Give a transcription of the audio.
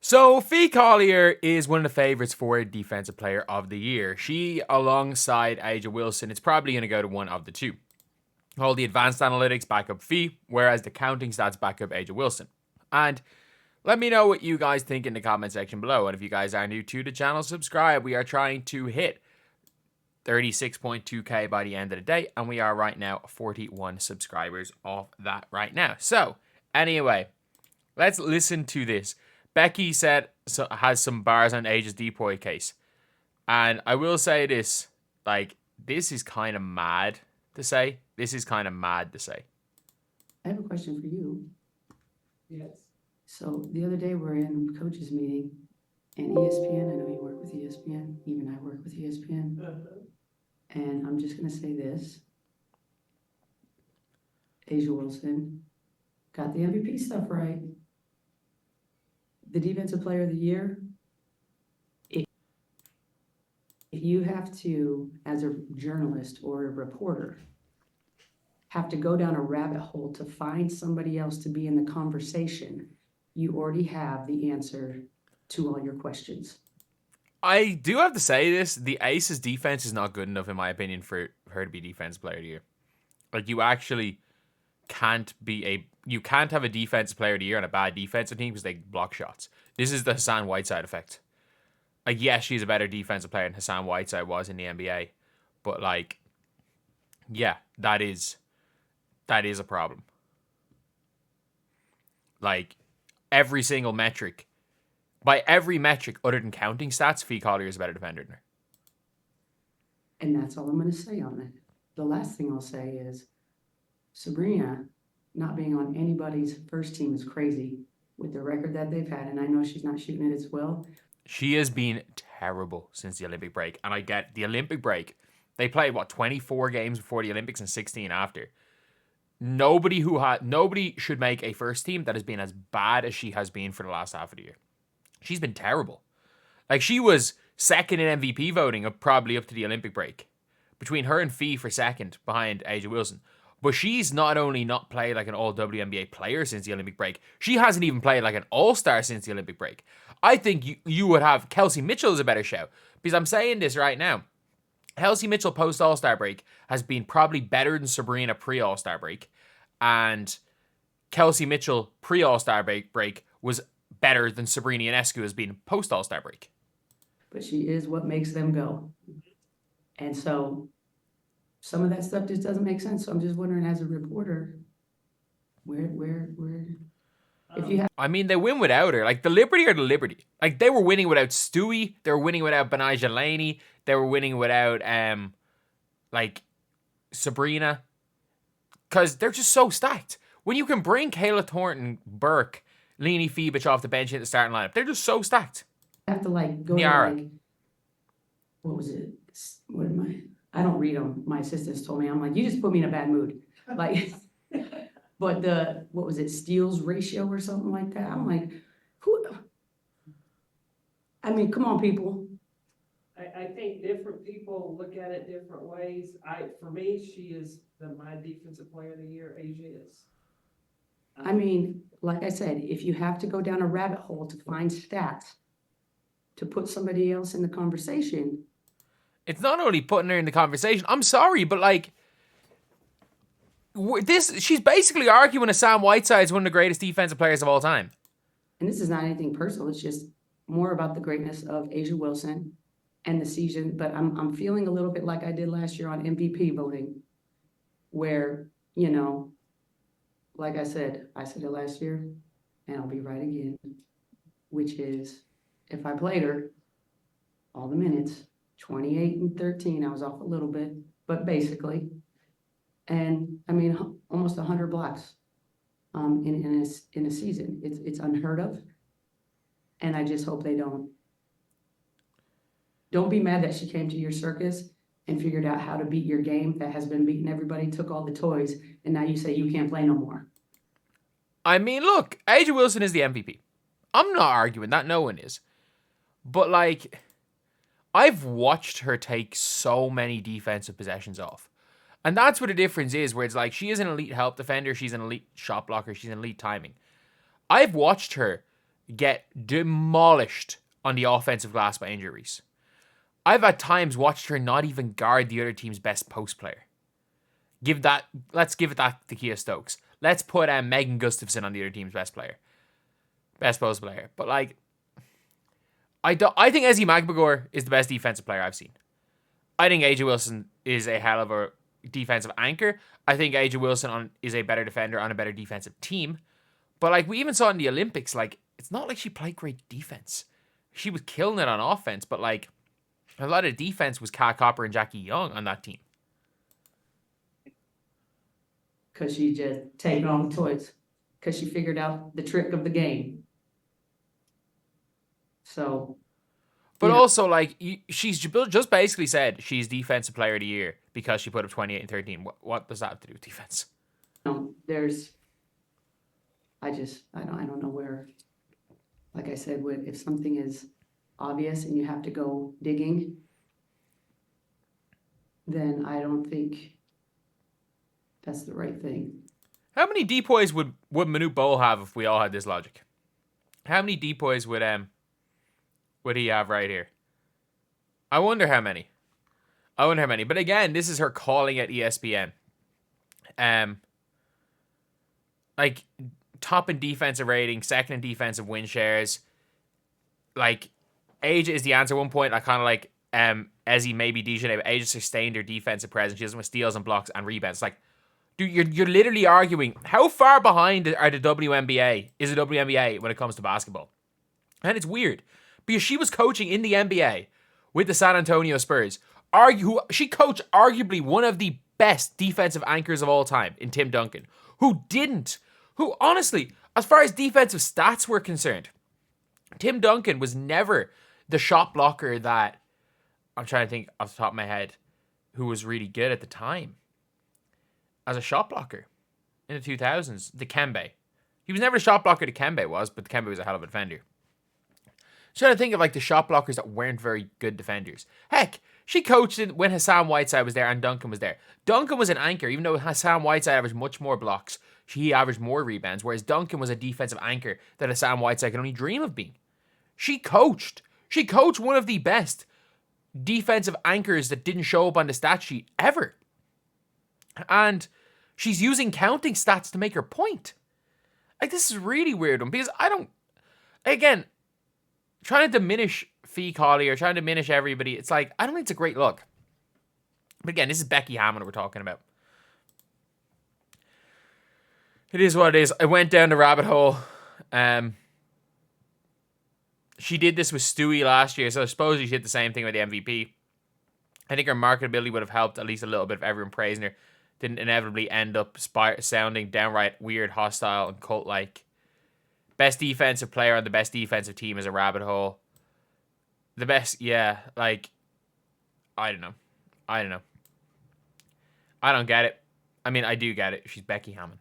So, Fee Collier is one of the favourites for Defensive Player of the Year. She, alongside Aja Wilson, it's probably going to go to one of the two. All the advanced analytics back up Fee, whereas the counting stats back up Aja Wilson. And let me know what you guys think in the comment section below. And if you guys are new to the channel, subscribe. We are trying to hit 36.2k by the end of the day, and we are right now 41 subscribers off that right now. So, anyway, let's listen to this. Becky said has some bars on Aja's DPOY case. And I will say this, this is kind of mad to say. This is kind of mad to say. I have a question for you. Yes. So the other day we're in coaches meeting and ESPN, I know you work with ESPN, even I work with ESPN. And I'm just going to say this. Aja Wilson got the MVP stuff right. The Defensive Player of the Year, if you have to, as a journalist or a reporter, have to go down a rabbit hole to find somebody else to be in the conversation, you already have the answer to all your questions. I do have to say this, the Aces defense is not good enough, in my opinion, for her to be Defensive Player of the Year. You actually can't have a Defensive Player of the Year on a bad defensive team because they block shots. This is the Hassan Whiteside effect. Yes, she's a better defensive player than Hassan Whiteside was in the NBA, but yeah, that is a problem. Every single metric, by every metric other than counting stats, Fee Collier is a better defender than her. And that's all I'm going to say on it. The last thing I'll say is Sabrina not being on anybody's first team is crazy with the record that they've had. And I know she's not shooting it as well. She has been terrible since the Olympic break. And I get the Olympic break. They played, 24 games before the Olympics and 16 after. Nobody should make a first team that has been as bad as she has been for the last half of the year. She's been terrible. She was second in MVP voting, probably up to the Olympic break. Between her and Fee for second behind Aja Wilson. But she's not only not played like an all WNBA player since the Olympic break, she hasn't even played like an all-star since the Olympic break. I think you would have Kelsey Mitchell as a better show. Because I'm saying this right now. Kelsey Mitchell post-all-star break has been probably better than Sabrina pre-all-star break. And Kelsey Mitchell pre-all-star break was better than Sabrina Ionescu has been post-all-star break. But she is what makes them go. And so some of that stuff just doesn't make sense. So I'm just wondering, as a reporter, where if you have. I mean, they win without her. The Liberty are the Liberty. They were winning without Stewie. They were winning without Benijah Laney. They were winning without, Sabrina. Because they're just so stacked. When you can bring Kayla Thornton, Burke, Leanie Fibich off the bench in the starting lineup, they're just so stacked. I have to go to what was it? What am I don't read them. My assistants told me, I'm you just put me in a bad mood. But what was it? Steals ratio or something like that. I'm who? I mean, come on, people. I think different people look at it different ways. For me, she is my Defensive Player of the Year. Aja is. I mean, like I said, if you have to go down a rabbit hole to find stats to put somebody else in the conversation. It's not only putting her in the conversation. I'm sorry, but she's basically arguing that Sam Whiteside is one of the greatest defensive players of all time. And this is not anything personal. It's just more about the greatness of Aja Wilson and the season. But I'm feeling a little bit like I did last year on MVP voting, where, like I said it last year, and I'll be right again, which is if I played her all the minutes, 28 and 13, I was off a little bit, but basically, and I mean, almost 100 blocks in a season. It's unheard of. And I just hope they don't be mad that she came to your circus and figured out how to beat your game that has been beating everybody, took all the toys, and now you say you can't play no more. I mean, look, Aja Wilson is the MVP. I'm not arguing that, no one is. But I've watched her take so many defensive possessions off. And that's what the difference is, where it's she is an elite help defender, she's an elite shot blocker, she's an elite timing. I've watched her get demolished on the offensive glass by injuries. I've at times watched her not even guard the other team's best post player. Let's give it that to Kia Stokes. Let's put Megan Gustafson on the other team's best post player. But like, I think Ezzie Magbagor is the best defensive player I've seen. I think AJ Wilson is a hell of a defensive anchor. I think AJ Wilson is a better defender on a better defensive team. But like we even saw in the Olympics, like it's not like she played great defense. She was killing it on offense, but like a lot of defense was Kat Copper and Jackie Young on that team. Because she just taking on the toys. Because she figured out the trick of the game. So. But also, like, she's just basically said she's Defensive Player of the Year because she put up 28 and 13. What does that have to do with defense? No, I don't know where, like I said, if something is obvious and you have to go digging, then I don't think that's the right thing. How many DPOYs would Manute Bol have if we all had this logic? How many DPOYs would he have right here? I wonder how many. But again, this is her calling at ESPN. Like top in defensive rating, second in defensive win shares. Like age is the answer. At one point, I kind of like Ezzie maybe Dijon, but age sustained her defensive presence. She doesn't with steals and blocks and rebounds. Like, dude, you're literally arguing how far behind are the WNBA? Is the WNBA when it comes to basketball? And it's weird because she was coaching in the NBA with the San Antonio Spurs. She coached arguably one of the best defensive anchors of all time in Tim Duncan, who honestly, as far as defensive stats were concerned, Tim Duncan was never the shot blocker that, I'm trying to think off the top of my head, who was really good at the time as a shot blocker in the 2000s, Dikembe. He was never a shot blocker Dikembe was, but Dikembe was a hell of a defender. Trying to think of like the shot blockers that weren't very good defenders. Heck, she coached when Hassan Whiteside was there and Duncan was there. Duncan was an anchor, even though Hassan Whiteside averaged much more blocks. He averaged more rebounds, whereas Duncan was a defensive anchor that Hassan Whiteside could only dream of being. She coached one of the best defensive anchors that didn't show up on the stat sheet ever. And she's using counting stats to make her point. Like, this is really weird one because again, trying to diminish Fee Collier, trying to diminish everybody, it's like, I don't think it's a great look. But again, this is Becky Hammon we're talking about. It is what it is. I went down the rabbit hole. She did this with Stewie last year, so I suppose she did the same thing with the MVP. I think her marketability would have helped at least a little bit if everyone praising her didn't inevitably end up sounding downright weird, hostile, and cult-like. Best defensive player on the best defensive team is a rabbit hole. The best, yeah, like, I don't know. I don't get it. I mean, I do get it. She's Becky Hammon.